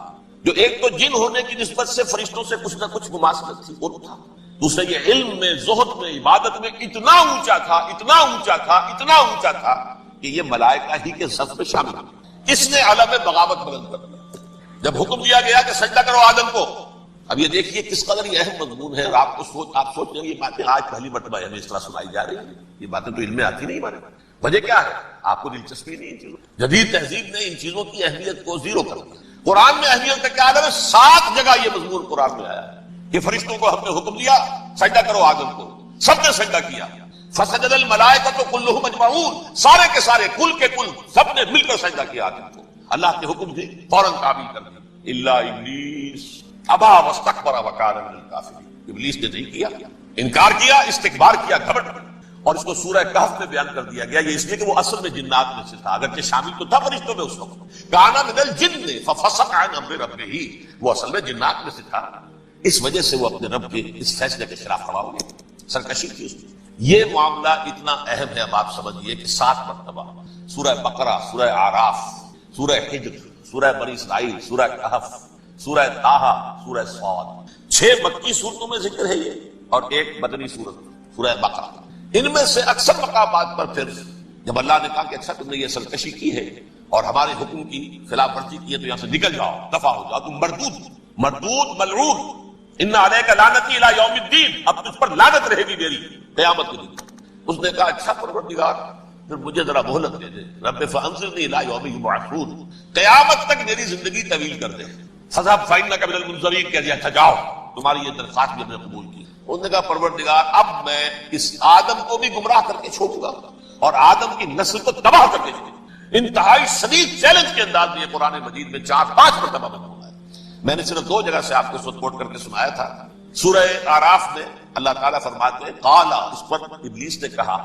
جو ایک تو جن ہونے کی نسبت سے فرشتوں سے کچھ نہ کچھ مماثلت تھی، قرب تھا، دوسرے یہ علم میں، زہد میں، عبادت میں اتنا اونچا تھا، اتنا اونچا تھا، اتنا اونچا تھا کہ یہ ملائکہ ہی کے صف میں شامل ہو۔ اس نے علم بغاوت بلند کر دیا جب حکم دیا گیا کہ سجدہ کرو آدم کو۔ اب یہ دیکھیے کس قدر یہ اہم مضمون ہے، اور آپ سوچ رہے ہیں یہ باتیں آج پہلی مرتبہ ہمیں اس طرح سنائی جا رہی ہیں، یہ باتیں تو علم میں آتی نہیں ہمارے۔ وجہ کیا ہے؟ آپ کو دلچسپی نہیں ان چیزوں، جدید تہذیب نے ان چیزوں کی اہمیت کو زیرو کر دیا۔ قرآن میں اہمیت کا کیا عالم ہے؟ 7 جگہ یہ مضمون قرآن میں آیا ہے کہ فرشتوں کو ہم نے حکم دیا سجدہ کرو آدم کو، سب نے سجدہ کیا۔ فسجد الملائکۃ کلھم اجمعون، سارے کے سارے، کل کے کل، سب نے مل کر سجدہ کیا آدم کو، اللہ کے حکم سے فوراً تعمیل کر دی۔ الا ابلیس ابا واستکبر وکان من الکافرین، ابلیس نے نہیں کیا، انکار کیا، استکبار کیا، گھمنڈ کیا۔ اور اس کو سورہ کہف میں بیان کر دیا گیا، یہ اس لیے کہ وہ اصل میں جنات میں سے تھا، اگرچہ شامل تو تھا فرشتوں میں اس وقت، کان من الجن ففسق عن امر ربہ، وہ اصل میں جنات میں سے تھا، اس وجہ سے وہ اپنے رب کے اس فیصلے کے خلاف کھڑا ہو گیا، سرکشی کی اس میں۔ یہ معاملہ اتنا اہم ہے، اب آپ سمجھیے کہ 7 مرتبہ سورہ بقرہ، سورہ اعراف، سورہ حجر، سورہ بنی اسرائیل، سورہ کہف، سورہ طٰہٰ، سورہ صاد، 6 مکی صورتوں میں ذکر ہے یہ، اور ایک مدنی صورت سورہ بقرہ۔ ان میں سے اکثر مقامات پر پھر جب اللہ نے کہا کہ اچھا تم نے یہ سرکشی کی ہے اور ہمارے حکم کی خلاف ورزی کی ہے تو یہاں سے نکل جاؤ، دفع ہو جاؤ، تم مردود ملعون، ان علیک لعنتی الی یوم الدین، اب تجھ پر لعنت رہے گی میری قیامت کے دن۔ اس نے کہا اچھا پروردگار پھر مجھے ذرا مہلت دے دے، رب فانظرنی الی یوم یبعثون، قیامت تک میری زندگی طویل کر دے۔ فذهب فإنک من المنظرین، کہہ دیا اچھا جاؤ، تمہاری یہ درخواست بھی ہم نے قبول کی۔ انہوں نے کہا پروردگار اب میں اس آدم کو بھی گمراہ کر کے چھوڑوں گا اور آدم کی نسل کو تباہ کر کے چھوڑوں گا۔ انتہائی شدید چیلنج کے انداز میں یہ قرآن مجید میں 4-5 مرتبہ بنا ہوا ہے۔ میں نے صرف 2 جگہ سے آپ کو اس وقت کوٹ کر کے سنایا تھا۔ سورہ اعراف میں اللہ تعالیٰ فرماتے ہیں قال، اس پر ابلیس نے کہا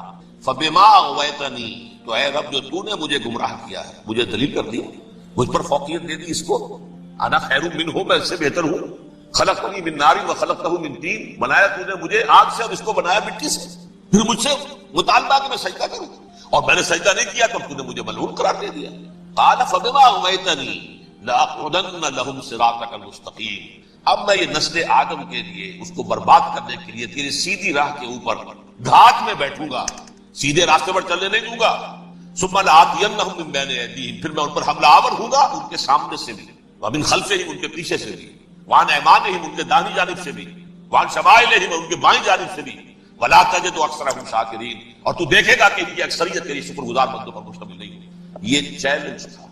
فبما اغویتنی، تو اے رب جو تو نے مجھے گمراہ کیا ہے، مجھے دلیل کر دی، مجھ پر فوقیت دے دی، اس کو انا خیر منہ، میں اس سے بہتر ہوں، خلقتنی من نار وخلقتہ من طین، بنایا تو نے مجھے آگ سے اور اس کو بنایا مٹی سے، پھر مجھ سے مطالبہ کہ میں سجدہ کروں، اور میں نے سجدہ نہیں کیا تو تو نے مجھے ملعون قرار دے دیا۔ قال فبما اغویتنی لاقعدن لهم صراطک المستقیم، اب میں یہ نسل آدم کے لیے، اس کو برباد کرنے کے لیے تیری سیدھی راہ کے اوپر گھاٹ میں بیٹھوں گا، سیدھے راستے پر چلنے نہیں دوں گا۔ ثم لآتینہم من بین ایدیہم، پھر میں ان پر حملہ آور ہوں گا، ان کے سامنے سے بھی، ومن خلفہم، ان کے پیچھے سے بھی، وعن ایمانہم، ان کے داہنی جانب سے بھی، وعن شمائلہم، ان کے بائیں جانب سے بھی، ولا تجد اکثرهم شاکرین، اور تو دیکھے گا کہ ان کی اکثریت تیری شکر گزار بندوں پر مشتمل نہیں ہوگی۔ یہ چیلنج تھا،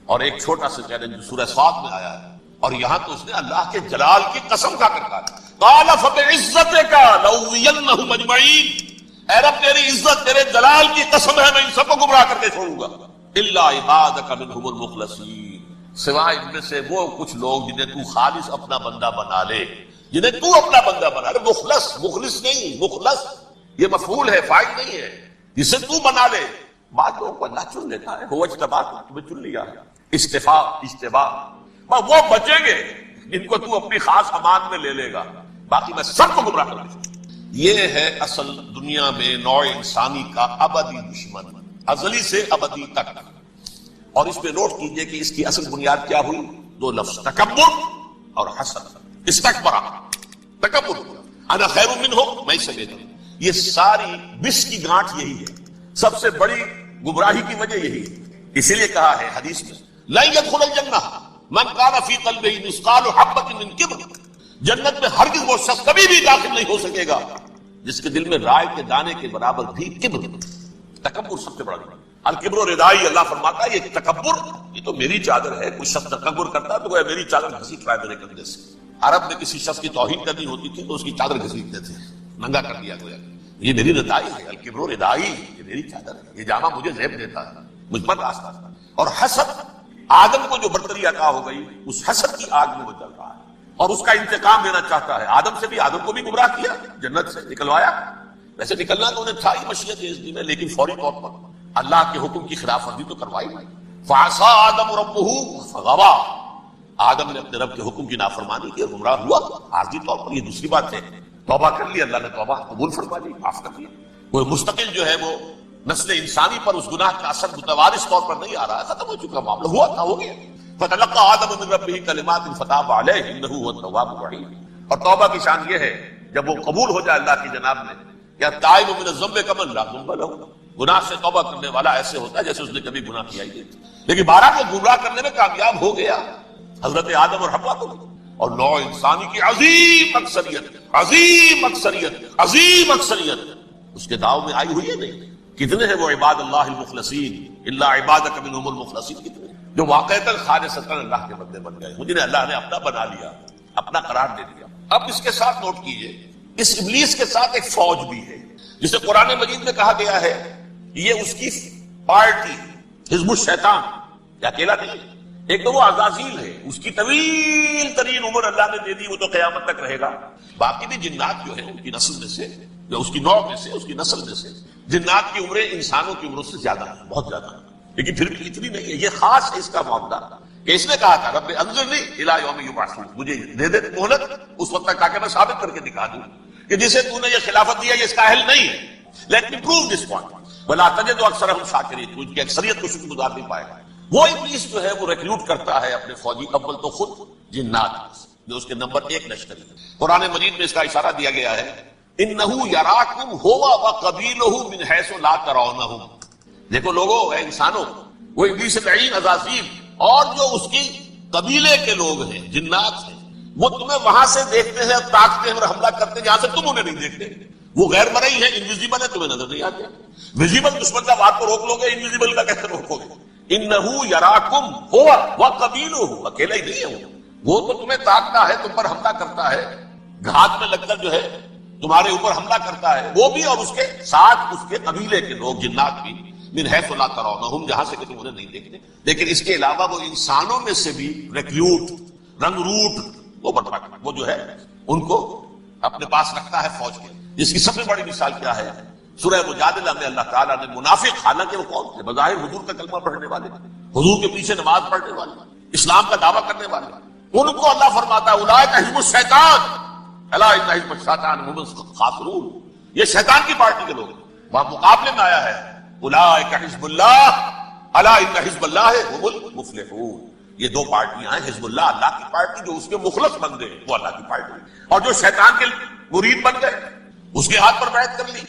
اور ایک چھوٹا سا چیلنج جو سورہ صاد میں آیا ہے، اور یہاں تو اس نے اللہ کے جلال کی قسم کھا کر کہا قال فبعزتک لأغوینہم اجمعین، اے رب تیری عزت تیرے جلال کی قسم ہے میں ان سب کو گمراہ کر کے چھوڑوں گا، الا عبادک منہم المخلصین، سوائے ان میں سے وہ کچھ لوگ جنہیں تو خالص اپنا بندہ بنا لے، جنہیں تو اپنا بندہ بنا لے۔ مخلص، مخلص نہیں، مخلص یہ مفعول ہے، فاعل نہیں ہے، جسے تو بنا لے۔ بعض لوگوں کو اللہ چن لیتا ہے، هو اجتباک، تمہیں چن لیا ہے، استفاء، اجتباء، وہ بچیں گے جن کو تو اپنی خاص امان میں لے لے گا، باقی میں سب کو گمراہ کر دوں۔ یہ ہے اصل دنیا میں نوع انسانی کا ابدی دشمن، ازلی سے ابدی تک۔ اور اس پہ نوٹ کیجئے کہ اس کی اصل بنیاد کیا ہوئی؟ دو لفظ، تکبر اور حسد۔ استکبر، تکبر، انا خیر منہ، میں اس سے بہتر ہوں۔ یہ ساری بس کی گانٹھ یہی ہے، سب سے بڑی گمراہی کی وجہ یہی ہے۔ اسی لیے کہا ہے حدیث میں لن يدخل الجنہ من کان فی قلبہ مثقال حبۃ من کبر، جنت میں ہرگز وہ شخص کبھی بھی داخل نہیں ہو سکے گا جس کے دل میں رائے کے دانے کے برابر بھی کبر۔ تکبر سب سے بڑا ہے۔ الکبر ردائی، اللہ فرماتا ہے یہ تکبر یہ تو میری چادر ہے۔ کوئی شخص تکبر کرتا ہے تو وہ میری چادر گھسیٹ رہا ہے میرے کندھے سے۔ عرب میں کسی شخص کی توہین کرنی ہوتی تھی تو اس کی چادر گھسیٹتے تھے، ننگا کر دیا گیا، یہ میری ردائی ہے، الکبر ردائی، یہ میری چادر ہے، یہ جامہ مجھے زیب دیتا ہے، مجھ پر راستہ ہے۔ اور حسد، آدم کو جو برتری عطا ہو گئی اس حسد کی آگ میں وہ جل رہا ہے اور اس کا انتقام لینا چاہتا ہے۔ آدم سے بھی، آدم کو بھی گمراہ کیا، جنت سے نکلوایا، ویسے نکلنا تو انہیں تھا ہی مشیت عزتی میں، لیکن فوری طور پر اللہ کے حکم کی خلاف ورزی تو کروائی نہیں۔ فعصى آدم ربہ فغوی، آدم نے اپنے رب کے حکم کی نافرمانی کی اور گمراہ ہوا عارضی طور پر۔ یہ دوسری بات ہے، توبہ کر لی، اللہ نے توبہ قبول فرما لی، معاف کر دیا۔ وہ مستقل جو ہے وہ نسل انسانی پر اس گناہ کا اثر متوارث طور پر نہیں آ رہا ہے، ختم ہو چکا معاملہ، ہوا تھا ہو گیا۔ فتلقى آدم من ربہ کلمات فتاب علیہ انہ هو التواب الرحیم۔ اور توبہ کی شان یہ ہے جب وہ قبول ہو جائے اللہ کی جناب میں، یا تائب من الذنب کمن لا ذنب له، گناہ سے توبہ کرنے والا ایسے ہوتا ہے جیسے اس نے کبھی گناہ کیا ہی نہیں تھا۔ لیکن بہرحال وہ گمراہ کرنے میں کامیاب ہو گیا حضرت آدم اور حوا کو۔ اور نوع انسانی کی عظیم اکثریت، عظیم اکثریت، عظیم اکثریت اس کے داؤ میں آئی ہوئی ہے نہیں۔ کتنے ہیں وہ عباد اللہ المخلصین، الا عبادک منہم المخلصین، کتنے جو واقعتاً خالصتاً اللہ کے بندے بن گئے، جنہیں اللہ نے اپنا بنا لیا، اپنا قرار دے دیا۔ اب اس کے ساتھ نوٹ کیجئے، اس ابلیس کے ساتھ ایک فوج بھی ہے جسے قرآن مجید میں کہا گیا ہے یہ اس کی پارٹی حزب الشیطان، یہ اکیلا نہیں ہے۔ ایک تو وہ عزازیل ہے، اس کی طویل ترین عمر اللہ نے دے دی، وہ تو قیامت تک رہے گا۔ باقی بھی جنات جو ہیں ان کی نسل میں سے، یا اس کی نوع میں سے، اس کی نسل میں سے، جنات کی عمریں انسانوں کی عمروں سے زیادہ ہیں، بہت زیادہ ہیں، لیکن پھر بھی اتنی نہیں ہے۔ یہ خاص ہے اس کا معاملہ کہ اس نے کہا تھا رب انظرنی الی یوم یبعثون، مجھے دے دے مہلت اس وقت تک تاکہ میں ثابت کر کے دکھا دوں کہ جسے تو نے یہ خلافت دیا یہ اس کا اہل نہیں ہے۔ Let me prove this point ولا تجد اکثرهم شاکرین، تو ان کی اکثریت کو شکر گزار نہیں پائے گا۔ وہ ابلیس جو ہے وہ ریکروٹ کرتا ہے اپنے فوجی، اول تو خود جنات جو اس کے نمبر 1 لشکر ہے۔ قرآن مجید میں اس کا اشارہ دیا گیا ہے انہ یراکم هو وقبیلہ من حیث لا ترونہم۔ دیکھو لوگوں، اے انسانوں، وہ ابلیس لعین عزازیل اور جو اس کی قبیلے کے لوگ ہیں، جنات ہیں، وہ تمہیں وہاں سے دیکھتے ہیں، تاکتے ہیں اور حملہ کرتے ہیں جہاں سے تم انہیں نہیں دیکھتے۔ وہ غیر مرئی ہے، انویزیبل ہے، تمہیں نظر نہیں آتے۔ ویزیبل دشمن کا وار کو روک لو گے، انویزیبل کا کیسے روکو گے؟ انہ یراکم هو وقبیلہ، اکیلا ہی نہیں ہے وہ تو تمہیں تاکتا ہے، تم پر حملہ کرتا ہے، گھات میں لگ کر جو ہے تمہارے اوپر حملہ کرتا ہے، وہ بھی اور اس کے ساتھ اس کے قبیلے کے لوگ جنات بھی، من حیث لا ترونہم، جہاں سے کہ تم انہیں نہیں دیکھتے۔ لیکن اس کے علاوہ وہ انسانوں میں سے بھی ریکروٹ، رنگ روٹ، وہ بڑھتا ہے، وہ جو ہے ان کو اپنے پاس رکھتا ہے فوج کے۔ جس کی سب سے بڑی مثال کیا ہے؟ سورہ مجادلہ میں اللہ تعالیٰ نے منافق، حالانکہ وہ کون تھے؟ بظاہر حضور کا کلمہ پڑھنے والے، حضور کے پیچھے نماز پڑھنے والے، اسلام کا دعویٰ کرنے والے، ان کو اللہ فرماتا ہے اولئک حزب الشیطان الا ان حزب الشیطان هم الخاسرون، یہ شیطان کی پارٹی کے لوگ ہیں۔ وہاں مقابلے میں آیا ہے اولئک حزب اللہ الا ان حزب اللہ هم المفلحون۔ یہ دو پارٹیاں ہیں، حزب اللہ اللہ کی پارٹی جو اس کے مخلص بندے ہیں وہ اللہ کی پارٹی، اور جو شیطان کے مرید بن گئے اس کے ہاتھ پر بیعت کر لی۔